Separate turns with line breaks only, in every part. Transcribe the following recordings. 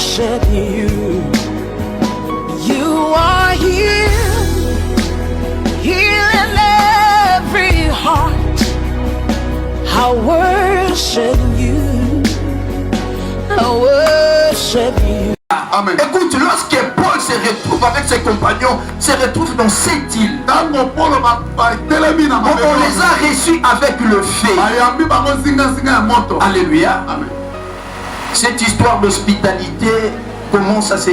worship you. You are here, here in every heart. I worship you. I worship you.
Amen. Écoute, lorsque Paul se retrouve avec ses compagnons, se retrouve dans cette île, on les a reçus avec le feu. Alléluia. Amen. Cette histoire d'hospitalité commence à se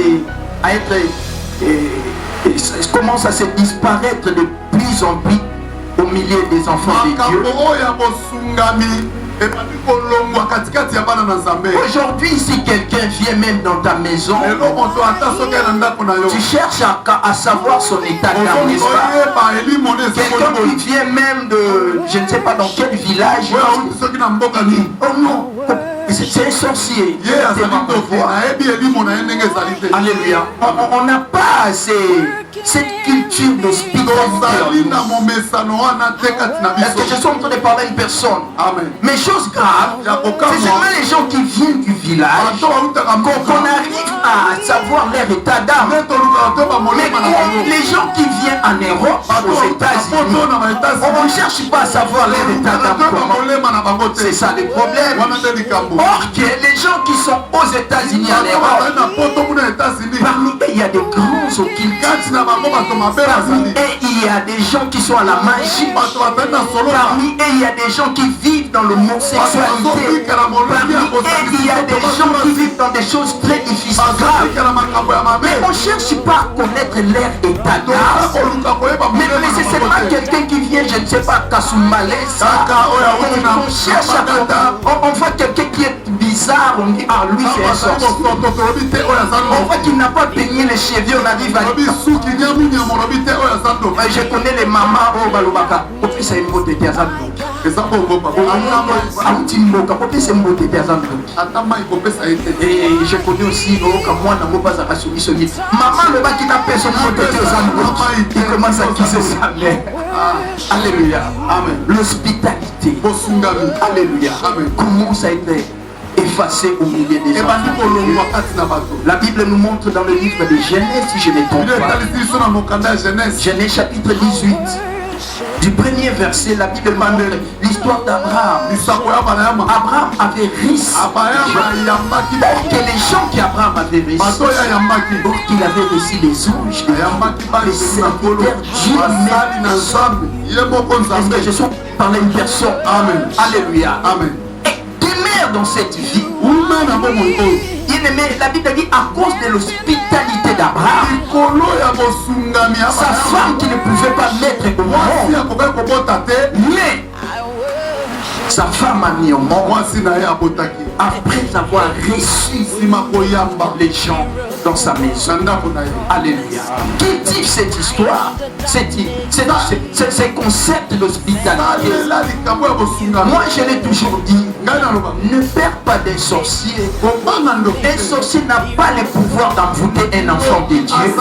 disparaître de plus en plus au milieu des enfants de Dieu. Aujourd'hui, si quelqu'un vient même dans ta maison, tu cherches à savoir son état d'âme, n'est-ce pas? Quelqu'un qui vient même de, je ne sais pas dans quel village, oh non, c'est un sorcier. Alléluia. On n'a pas cette culture de spiritualité. Est-ce que je suis en train de parler à une personne? Amen. Mais chose grave, c'est seulement les gens qui viennent du village qu'on arrive à savoir leur état d'âme. Mais les gens qui viennent en Europe, aux États-Unis, on ne cherche pas à savoir leur état d'âme. C'est ça le problème. Or que les gens qui sont aux États-Unis, en Europe, parmi eux, il y a des grands occultes. Parmi eux, il y a des gens qui sont à la magie. Parmi eux, il y a des gens qui vivent dans l'homosexualité. Parmi eux, il y a des gens qui vivent dans des choses très difficiles, graves. Mais on ne cherche pas à connaître leur état d'âme. Mais c'est seulement quelqu'un qui vient, je ne sais pas, Kasumbalé, on cherche à... On voit quelqu'un qui est bizarre, on dit, ah lui c'est un sorcier. On voit qu'il n'a pas peigné les cheveux, on arrive à dire. Je connais les mamans au Balobaka. C'est une beauté de et je connais aussi maman le bas qui n'a personne il commence à quitter sa mère. Alléluia. Amen. L'hospitalité. Alléluia. Amen. Commence à être effacé au milieu des gens. La Bible nous montre dans le livre de Genèse, si je ne me trompe pas. Genèse chapitre 18. Du premier verset, la Bible montre l'histoire d'Abraham. Abraham avait risque. Que les gens qu'Abraham avait risque, donc il avait reçu les anges, les serviteurs, Dieu même. Est-ce que je suis parlé une personne? Amen. Alléluia. Amen. Et demeure dans cette vie. La Bible dit à cause de l'hospitalité d'Abraham, sa femme qui ne pouvait pas mettre au monde, mais sa femme a mis au monde après avoir reçu les gens dans sa maison. Alléluia. Qui dit cette histoire? C'est concept d'hospitalité. Moi je l'ai toujours dit, ne perds pas d'un sorcier. Un sorcier n'a pas le pouvoir d'envoûter un enfant de Dieu.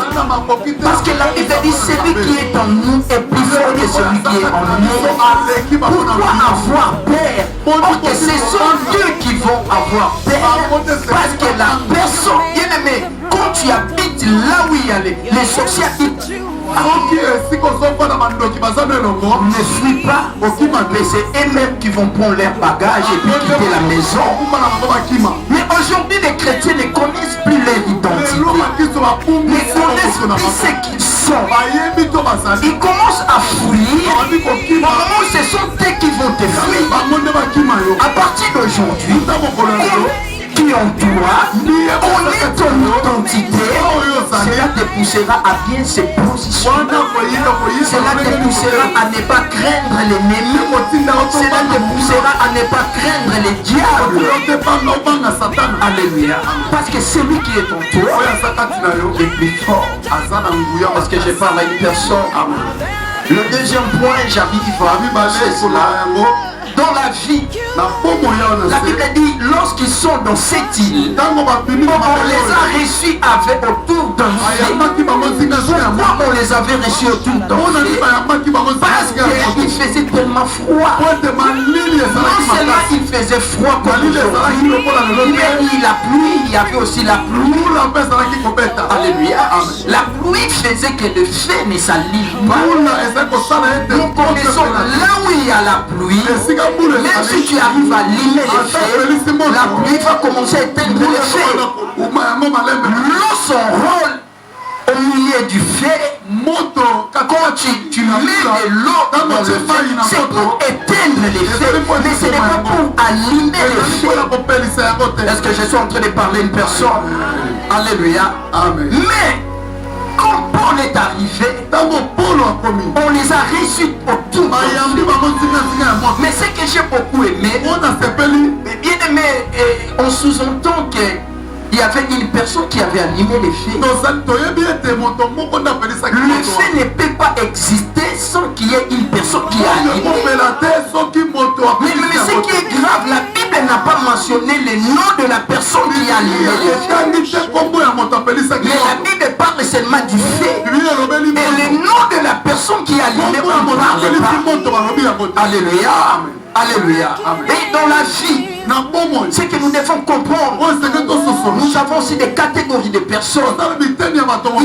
Parce que la Bible dit celui qui est en nous est plus fort que celui qui est en nous. Pourquoi avoir peur? Or que ce sont eux qui vont avoir peur. Parce que la personne, bien aimé, quand tu habites là où il y a les sorciers habitent, ne fuis pas, mais c'est eux-mêmes qui vont prendre leur bagage et puis quitter la maison. Mais aujourd'hui, les chrétiens ne connaissent plus leur identité, ne connaissent plus ce qu'ils sont. Ils commencent à fuir. Normalement, ce sont eux qui vont te fuir. À partir d'aujourd'hui, qui en toi, on est ton identité. Cela te poussera à bien se positionner. Cela te poussera à ne pas craindre l'ennemi. Cela te poussera à ne pas craindre les diables. Alléluia. Parce que celui qui est en toi est plus fort. Parce que je parle à une personne. Le deuxième point, j'arrive, c'est cela. dans la vie. La Bible dit, lorsqu'ils sont dans cette île, on les a reçus autour d'un feu. Pourquoi on les avait reçus autour d'un feu? Parce qu'il faisait tellement froid. Non seulement il faisait froid comme aujourd'hui, mais la pluie, il y avait aussi la pluie. Alléluia. La pluie faisait que le feu ne s'allume pas. Nous connaissons là où il y a la pluie, même si tu arrives à allumer le feu, la pluie va commencer à éteindre le feu. L'eau, son rôle au milieu du feu, quand tu mets de l'eau dans le feu, c'est pour éteindre les feux, mais ce n'est pas pour allumer le feu. Est-ce que je suis en train de parler à une personne? Alléluia.
Amen.
Mais quand Paul est arrivé, on les a reçus autour. Mais ce que j'ai beaucoup aimé, mais bien aimé, on sous-entend qu'il y avait une personne qui avait allumé les feux. Le feu ne peut pas exister sans qu'il y ait une personne qui a allumé. Mais ce qui est grave, la Bible n'a pas mentionné le nom de la personne qui a allumé les feux. Mais la Bible parle seulement du feu. Et le nom de la personne qui a allumé, on ne parle pas. Alléluia. Alléluia. Et dans la vie, ce que nous devons comprendre, nous avons aussi des catégories de personnes. Il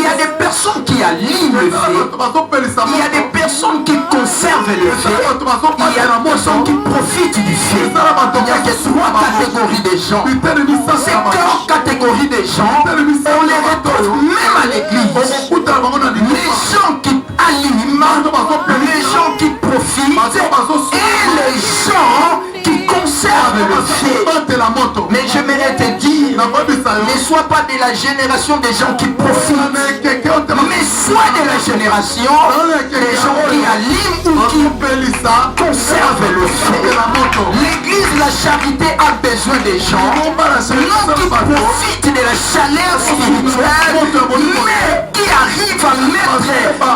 y a des personnes qui allument le feu. Il y a des personnes qui conservent le feu. Il y a des personnes qui profitent du feu. Il n'y a que 3 catégories de gens. Ces 4 catégories de gens, on les retrouve même à l'église. Les gens qui allument, les gens qui profitent et les gens qui conservent le feu. Mais j'aimerais te dire, ne sois pas de la génération des gens qui profitent, mais sois de la génération des gens qui allument ou qui conservent le feu. L'église, la charité a besoin des gens, non qui profitent de la chaleur spirituelle, mais qui arrivent à mettre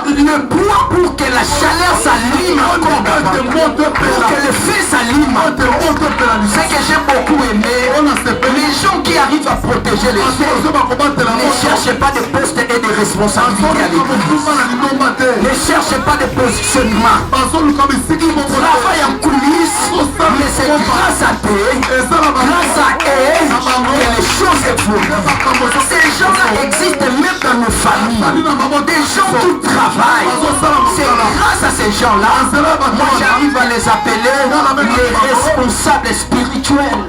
le poids pour que la chaleur s'allume encore, pour que le feu s'allume. Ce que j'ai beaucoup aimé, les gens qui arrivent à protéger les feux ne cherchent pas de postes et de responsabilités à l'église. Ne cherchent pas de positionnement. Ils travaillent en coulisses, mais c'est grâce à Dieu, grâce à eux, que les choses évoluent. Ces gens-là existent même dans nos familles. Des gens qui travaillent. C'est grâce à ces gens-là, moi j'arrive à les appeler les responsables spirituels.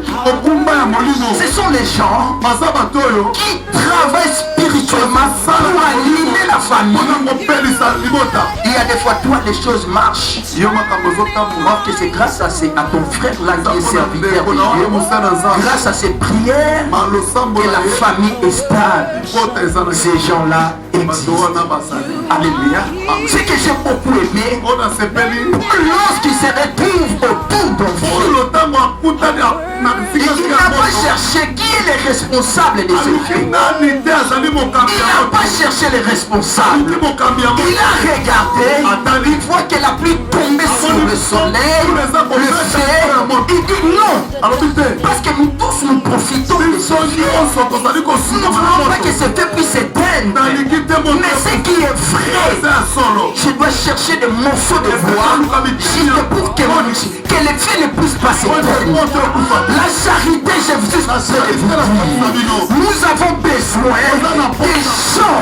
Ce sont les gens qui travaillent spirituellement pour aligner la famille. Il y a des fois, toi, les choses marchent. Alors que c'est grâce à ton frère là qui est serviteur de Dieu. Grâce à ses prières, que la famille est stable. Ces gens-là existent. Alléluia. Ce que j'ai beaucoup aimé, lorsqu'ils se retrouvent autour d'un feu, il n'a pas cherché qui est le responsable de ce feu. Il n'a pas cherché les responsables. Il a regardé, il voit que la pluie tombait sur le soleil, le feu. Il dit non, parce que nous tous nous profitons de ce feu. Nous ne voulons pas que ce feu puisse s'éteindre. Mais ce qui est vrai, je dois chercher des morceaux de bois juste pour que le feu ne puisse pas s'éteindre. La charité, je vous dis, nous avons besoin des gens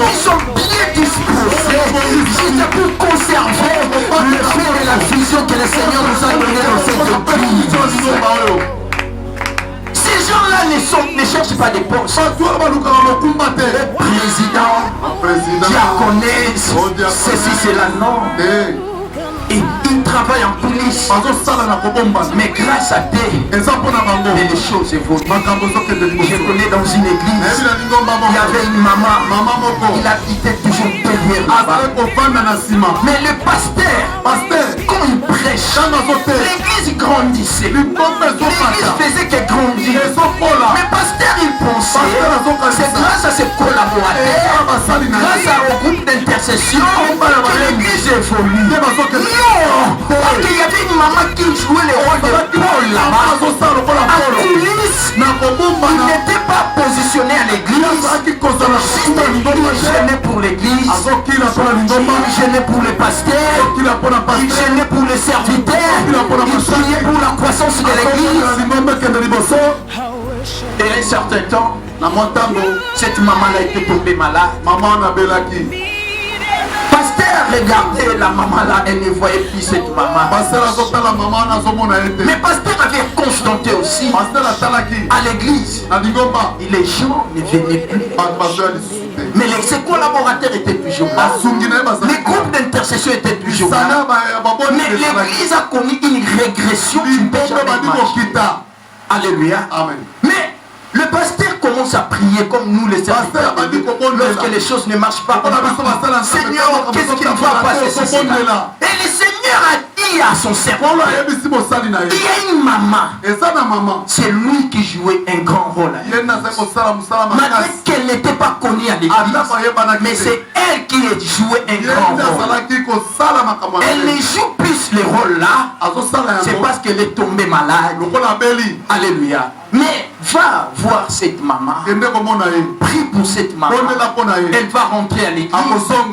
qui sont bien disposés juste pour conserver le feu et la vision que le Seigneur nous a donnée dans cette église. Ces gens-là ne cherchent pas des postes. Président, diaconesse, ceci c'est la norme. Et ils travaillent en coulisses. Mais grâce à Dieu, les choses évoluent. Je connais dans une église, il y avait une maman, il habitait toujours derrière là-bas. Mais le pasteur, quand il prêche, l'église grandissait. L'église faisait qu'elle grandisse. Mais le pasteur, il pensait, c'est grâce à ses collaborateurs, grâce au groupe d'intercession, que l'église évolue. Non, parce qu'il y avait une maman qui jouait le rôle de Paul là-bas. En coulisses, il n'était pas positionné à l'église. Il gênait pour l'église. Il gênait pour les pasteurs. Il gênait pour les serviteurs. Il priait pour la croissance de l'église. Et à un certain temps, cette maman-là était tombée malade. Pasteur regardait la maman là, elle ne voyait plus cette maman. Mais pasteur avait constaté aussi à l'église. Et les gens ne venaient plus. Mais ses collaborateurs étaient toujours là. Les groupes d'intercession étaient toujours là. Mais l'église a connu une régression qui ne peut jamais marcher. Alléluia. Amen. Mais le pasteur commence à prier comme nous les serviteurs. Lorsque les choses ne marchent pas, Seigneur, qu'est-ce qui va passer? Et le Seigneur a dit à son serviteur, il y a une maman. C'est lui qui jouait un grand rôle. Malgré qu'elle n'était pas connue à l'église, mais c'est elle qui jouait un grand rôle. Elle ne joue plus le rôle là. C'est parce qu'elle est tombée malade. Alléluia. Mais va voir cette maman. Prie pour cette maman. Elle va rentrer à l'église.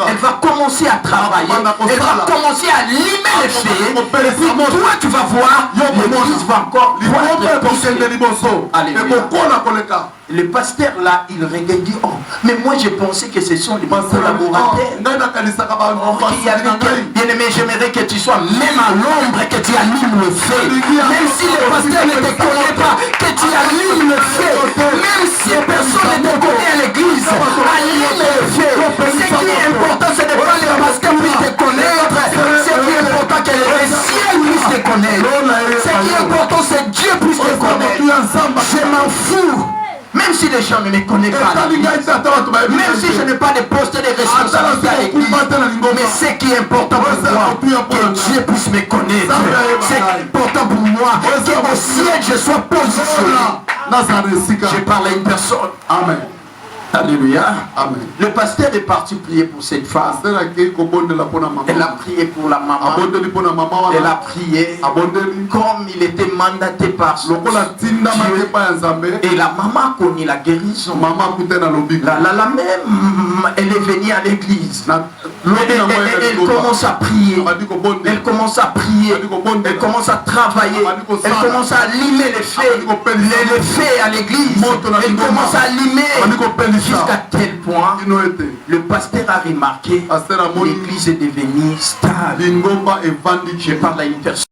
Elle va commencer à travailler. Elle va commencer à limer les feux. Et puis toi tu vas voir, l'église va encore être. Alléluia. Le pasteur là, il regarde, dit, oh, mais moi j'ai pensé que ce sont les collaborateurs. Bien aimé, j'aimerais que tu sois même à l'ombre, que tu allumes le feu. Même si le pasteur ne te connaît pas, que tu allumes le feu. Même si personne ne te connaît à l'église, allume le feu. Ce qui est important, ce n'est pas le pasteur puisse te connaître. Ce qui est important, que le ciel puisse te connaître. Ce qui est important, c'est que Dieu puisse te connaître. Je m'en fous. Même si les gens ne me connaissent pas, même si je n'ai pas de poste de responsabilité à l'église, mais ce qui est important pour moi, que Dieu puisse me connaître. C'est important pour moi, qu'au ciel je sois positionné. Je parle à une personne. Amen. Alléluia. Amen. Le pasteur est parti prier pour cette femme. Elle a prié pour la maman. Elle a prié comme il était mandaté par son Dieu. Et la maman a connu la guérison. La même, elle est venue à l'église. Elle commence à prier. Elle commence à prier. Elle commence à travailler. Elle commence à allumer les feux à l'église. Elle commence à allumer. Jusqu'à tel point, le pasteur a remarqué que l'église est devenue stable. Je parle à une personne.